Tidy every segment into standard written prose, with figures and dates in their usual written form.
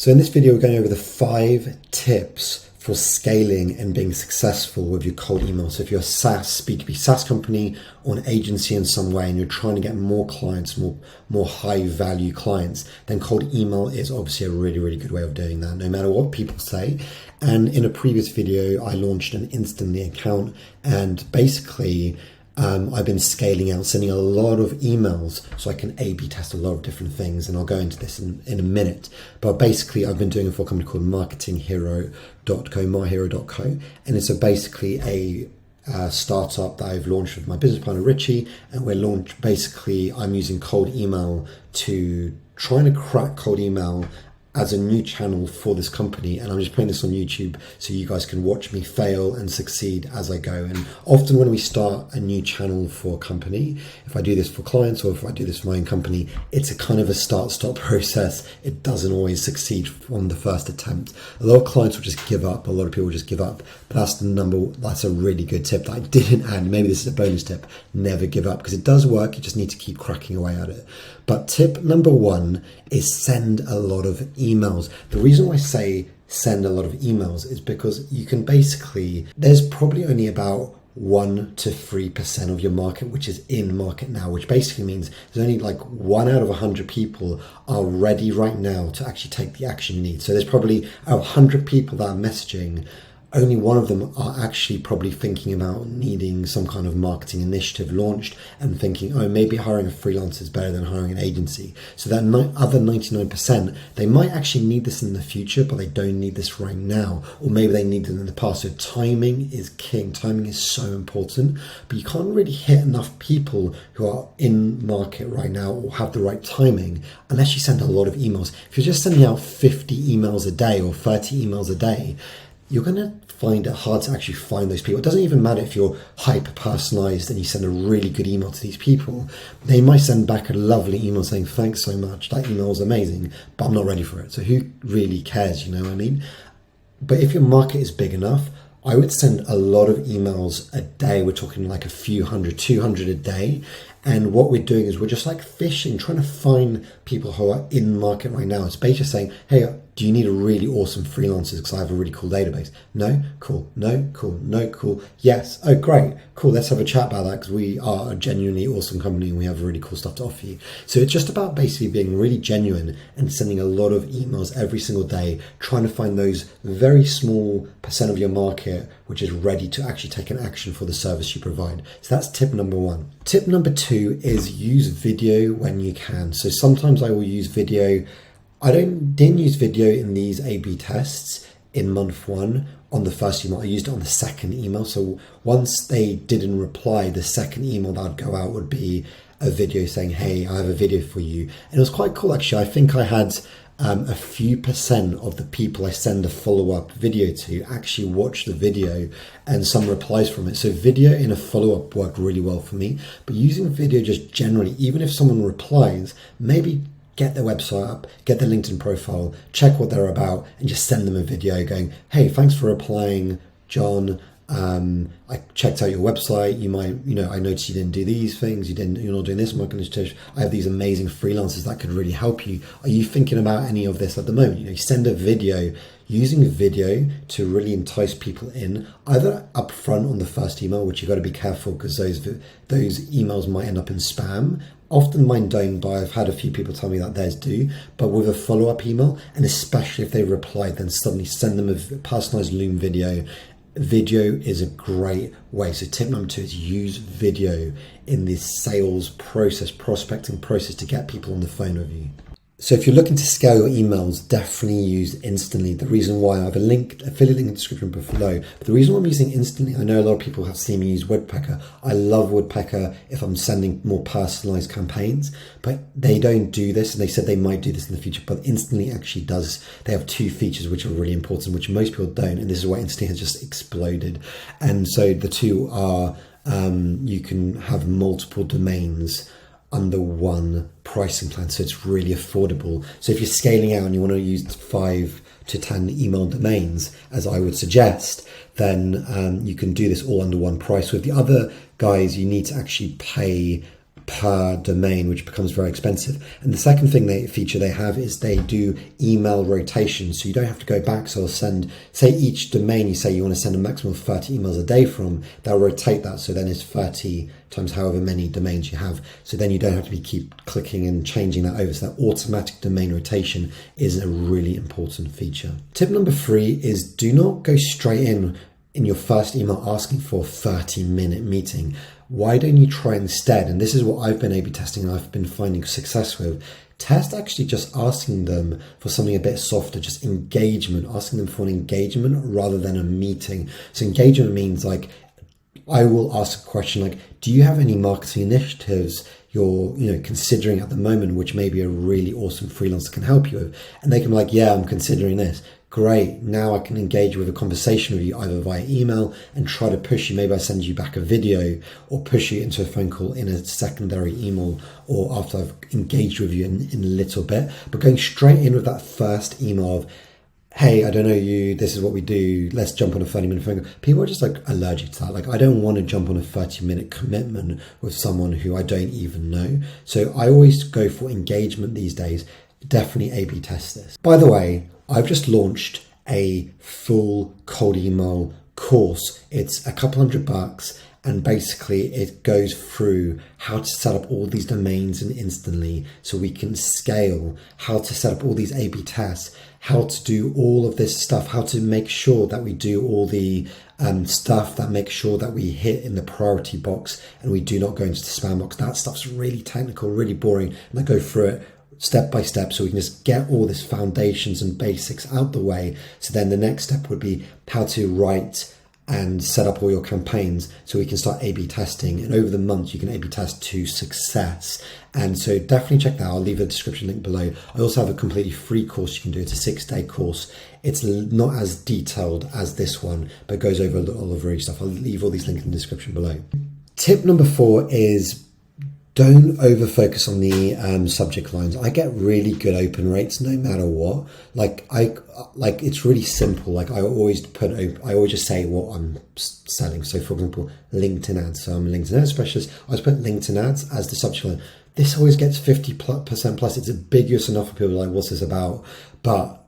So in this video, we're going over the 5 tips for scaling and being successful with your cold email. So if you're a SaaS, B2B SaaS company or an agency in some way, and you're trying to get more clients, more high value clients, then cold email is obviously a really, really good way of doing that, no matter what people say. And in a previous video, I launched an Instantly account, and basically, I've been scaling out, sending a lot of emails so I can A/B test a lot of different things, and I'll go into this in a minute. But basically, I've been doing it for a company called marketinghero.co, and it's basically a startup that I've launched with my business partner Richie, and I'm using cold email to trying to crack cold email as a new channel for this company, and I'm just putting this on YouTube so you guys can watch me fail and succeed as I go. And often when we start a new channel for a company, if I do this for clients or if I do this for my own company, it's a kind of a start-stop process. It doesn't always succeed from the first attempt. A lot of clients will just give up. A lot of people will just give up. But that's a really good tip that I didn't add. Maybe this is a bonus tip. Never give up, because it does work. You just need to keep cracking away at it. But tip number 1 is send a lot of emails. The reason why I say send a lot of emails is because you can there's probably only about 1 to 3% of your market which is in market now, which basically means there's only like 1 out of 100 people are ready right now to actually take the action you need. So there's probably 100 people that are messaging, only 1 of them are actually probably thinking about needing some kind of marketing initiative launched and thinking, oh, maybe hiring a freelancer is better than hiring an agency. So that other 99%, they might actually need this in the future, but they don't need this right now. Or maybe they need it in the past. So timing is king. Timing is so important, but you can't really hit enough people who are in market right now or have the right timing unless you send a lot of emails. If you're just sending out 50 emails a day or 30 emails a day, you're going to find it hard to actually find those people. It doesn't even matter if you're hyper personalized and you send a really good email to these people. They might send back a lovely email saying, thanks so much, that email is amazing, but I'm not ready for it. So who really cares, you know what I mean? But if your market is big enough, I would send a lot of emails a day. We're talking like a few hundred, 200 a day. And what we're doing is we're just like fishing, trying to find people who are in market right now. It's basically saying, hey, do you need a really awesome freelancers? Because I have a really cool database. No? Cool. No? Cool. No? Cool. Yes. Oh, great. Cool. Let's have a chat about that, because we are a genuinely awesome company and we have really cool stuff to offer you. So it's just about basically being really genuine and sending a lot of emails every single day, trying to find those very small % of your market which is ready to actually take an action for the service you provide. So that's tip number 1. Tip number 2 is use video when you can. So sometimes I will use video. I didn't use video in these A/B tests in month 1 on the first email. I used it on the second email. So once they didn't reply, the second email that would go out would be a video saying, hey, I have a video for you. And it was quite cool, actually. I think I had a few % of the people I send a follow-up video to actually watch the video and some replies from it. So video in a follow-up worked really well for me. But using video just generally, even if someone replies, maybe get their website up, get their LinkedIn profile, check what they're about, and just send them a video going, hey, thanks for replying, John. I checked out your website. I noticed you didn't do these things. You're not doing this marketing initiative. I have these amazing freelancers that could really help you. Are you thinking about any of this at the moment? You send a video, using a video to really entice people in, either up front on the first email, which you've got to be careful because those emails might end up in spam. Often mine don't, but I've had a few people tell me that theirs do. But with a follow-up email, and especially if they replied, then suddenly send them a personalized Loom video. Video is a great way. So tip number 2 is use video in this sales process, prospecting process, to get people on the phone with you. So if you're looking to scale your emails, definitely use Instantly. The reason why I have affiliate link in the description below. But the reason why I'm using Instantly, I know a lot of people have seen me use Woodpecker. I love Woodpecker if I'm sending more personalized campaigns, but they don't do this. And they said they might do this in the future, but Instantly actually does. They have 2 features which are really important, which most people don't. And this is why Instantly has just exploded. And so the 2 are, you can have multiple domains under one pricing plan, so it's really affordable. So if you're scaling out and you want to use 5 to 10 email domains, as I would suggest, then you can do this all under one price. With the other guys, you need to actually pay per domain, which becomes very expensive. And the second thing feature they have is they do email rotation. So you don't have to go back. So I'll send, say each domain you say you want to send a maximum of 30 emails a day from, they'll rotate that. So then it's 30 times however many domains you have. So then you don't have to keep clicking and changing that over. So that automatic domain rotation is a really important feature. Tip number 3 is do not go straight in your first email asking for a 30-minute meeting. Why don't you try instead? And this is what I've been A/B testing and I've been finding success with. Test actually just asking them for something a bit softer, just engagement, asking them for an engagement rather than a meeting. So engagement means like, I will ask a question like, do you have any marketing initiatives you're considering at the moment, which maybe a really awesome freelancer can help you with? And they can be like, yeah, I'm considering this. Great. Now I can engage with a conversation with you either via email and try to push you. Maybe I send you back a video or push you into a phone call in a secondary email or after I've engaged with you in a little bit. But going straight in with that first email of, hey, I don't know you, this is what we do, let's jump on a 30-minute phone call. People are just like allergic to that. Like, I don't want to jump on a 30-minute commitment with someone who I don't even know. So I always go for engagement these days. Definitely A/B test this. By the way, I've just launched a full cold email course. It's a couple $100 and basically it goes through how to set up all these domains and instantly so we can scale, how to set up all these A/B tests, how to do all of this stuff, how to make sure that we do all the stuff that makes sure that we hit in the priority box and we do not go into the spam box. That stuff's really technical, really boring, and I go through it step by step so we can just get all this foundations and basics out the way. So then the next step would be how to write and set up all your campaigns so we can start A/B testing, and over the month you can A/B test to success. And so definitely check that out. I'll leave a description link below. I also have a completely free course you can do. It's a 6-day course. It's not as detailed as this one, but goes over all of the really stuff. I'll leave all these links in the description below. Tip number 4 is don't over focus on the subject lines. I get really good open rates no matter what. Like it's really simple. Like I always just say what I'm selling. So for example, LinkedIn ads. So I'm a LinkedIn ad specialist. I just put LinkedIn ads as the subject line. This always gets 50% plus. It's ambiguous enough for people like, what's this about? But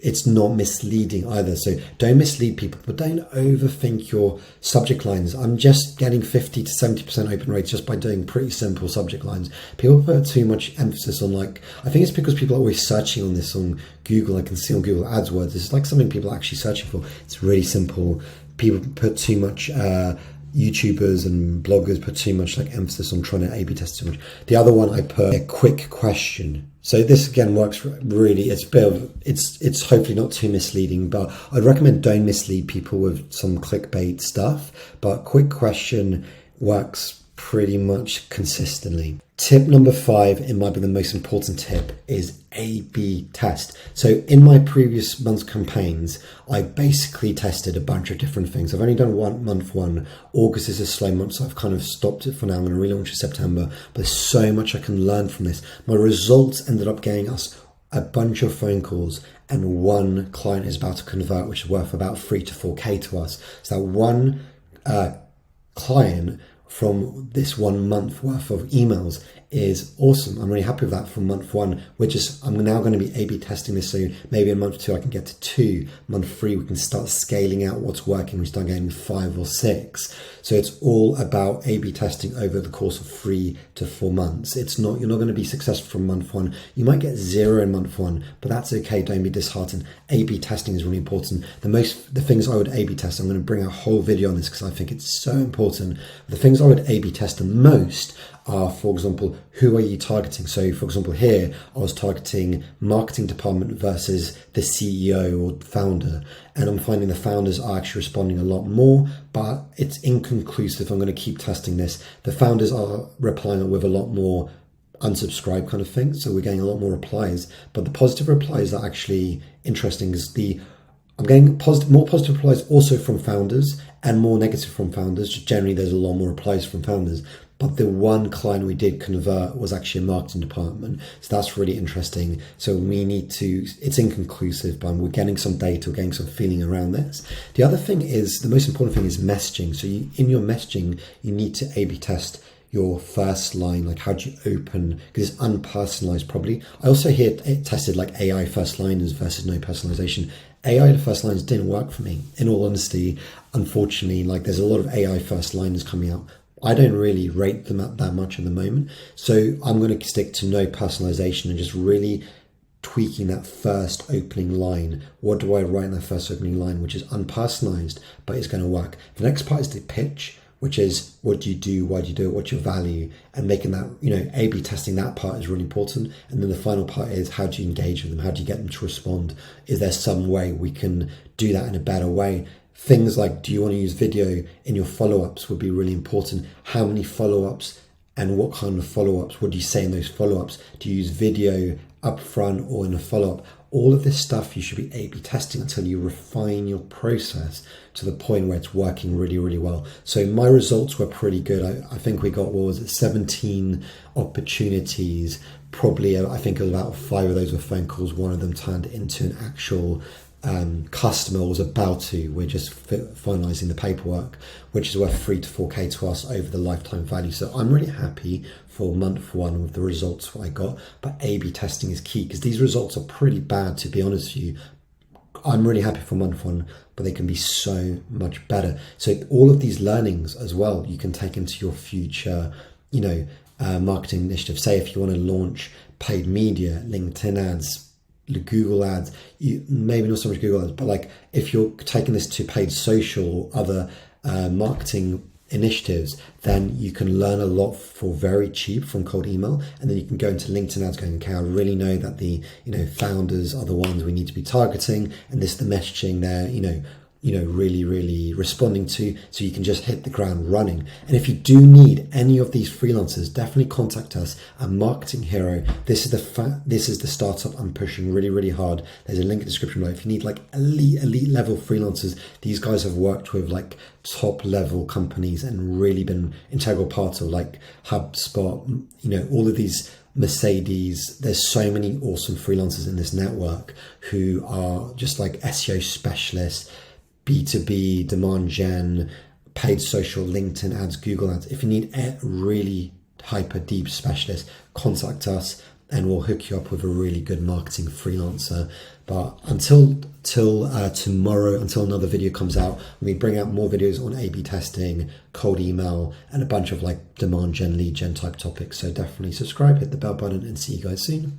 it's not misleading either. So don't mislead people, but don't overthink your subject lines. I'm just getting 50 to 70% open rates just by doing pretty simple subject lines. People put too much emphasis on I think it's because people are always searching on this on Google. I can see on Google AdWords, it's like something people are actually searching for. It's really simple. People put too much, YouTubers and bloggers put too much emphasis on trying to A/B test too much. The other one I put a quick question. So this again works really. It's hopefully not too misleading, but I'd recommend don't mislead people with some clickbait stuff. But quick question works pretty much consistently. Tip number 5, it might be the most important tip, is A/B test. So in my previous month's campaigns, I basically tested a bunch of different things. I've only done month one. August is a slow month, so I've kind of stopped it for now. I'm going to relaunch in September, but there's so much I can learn from this. My results ended up getting us a bunch of phone calls, and one client is about to convert, which is worth about 3 to 4K to us. So that one client from this 1 month worth of emails is awesome. I'm really happy with that from month 1. I'm now going to be A/B testing this, so maybe in month 2 I can get to 2. Month 3 we can start scaling out what's working. We start getting 5 or 6. So it's all about A/B testing over the course of 3 to 4 months. You're not going to be successful from month 1. You might get 0 in month 1, but that's okay. Don't be disheartened. A/B testing is really important. The things I would A/B test, I'm going to bring a whole video on this because I think it's so important. The things I would A/B test the most are, for example, who are you targeting? So for example, here I was targeting marketing department versus the CEO or founder, and I'm finding the founders are actually responding a lot more, but it's inconclusive. I'm going to keep testing this. The founders are replying with a lot more unsubscribe kind of thing, so we're getting a lot more replies, but the positive replies are actually interesting. I'm getting more positive replies also from founders and more negative from founders. Generally, there's a lot more replies from founders. But the one client we did convert was actually a marketing department. So that's really interesting. So it's inconclusive, but we're getting some data, we're getting some feeling around this. The other thing is, the most important thing is messaging. So in your messaging, you need to A/B test your first line, like how do you open, because it's unpersonalized probably. I also hear it tested like AI first liners versus no personalization. AI first lines didn't work for me, in all honesty. Unfortunately, like there's a lot of AI first liners coming out. I don't really rate them up that much at the moment. So I'm going to stick to no personalization and just really tweaking that first opening line. What do I write in that first opening line, which is unpersonalized, but it's going to work. The next part is the pitch, which is what do you do, why do you do it, what's your value, and making that, A/B testing that part is really important. And then the final part is how do you engage with them? How do you get them to respond? Is there some way we can do that in a better way? Things like, do you want to use video in your follow-ups would be really important. How many follow-ups and what kind of follow-ups? What do you say in those follow-ups? Do you use video up front or in a follow-up? All of this stuff you should be A/B testing until you refine your process to the point where it's working really, really well. So my results were pretty good. I think we got, 17 opportunities. Probably, I think about 5 of those were phone calls. One of them turned into an actual customer was about to. We're just finalizing the paperwork, which is worth 3 to 4K to us over the lifetime value. So I'm really happy for month 1 with the results I got, but A/B testing is key because these results are pretty bad, to be honest with you. I'm really happy for month 1, but they can be so much better. So all of these learnings as well, you can take into your future, marketing initiative. Say if you want to launch paid media, LinkedIn ads, Google ads, maybe not so much Google ads, but like if you're taking this to paid social or other marketing initiatives, then you can learn a lot for very cheap from cold email, and then you can go into LinkedIn ads going, okay, I really know that the founders are the ones we need to be targeting, and this is the messaging they're really, really responding to, so you can just hit the ground running. And if you do need any of these freelancers, definitely contact us at Marketing Hero. This is the startup I'm pushing really, really hard. There's a link in the description below. If you need like elite level freelancers, these guys have worked with like top level companies and really been integral parts of like HubSpot, all of these Mercedes. There's so many awesome freelancers in this network who are just like SEO specialists, B2B, demand gen, paid social, LinkedIn ads, Google ads. If you need a really hyper deep specialist, contact us and we'll hook you up with a really good marketing freelancer. But until tomorrow, until another video comes out, we bring out more videos on A/B testing, cold email, and a bunch of like demand gen, lead gen type topics. So definitely subscribe, hit the bell button, and see you guys soon.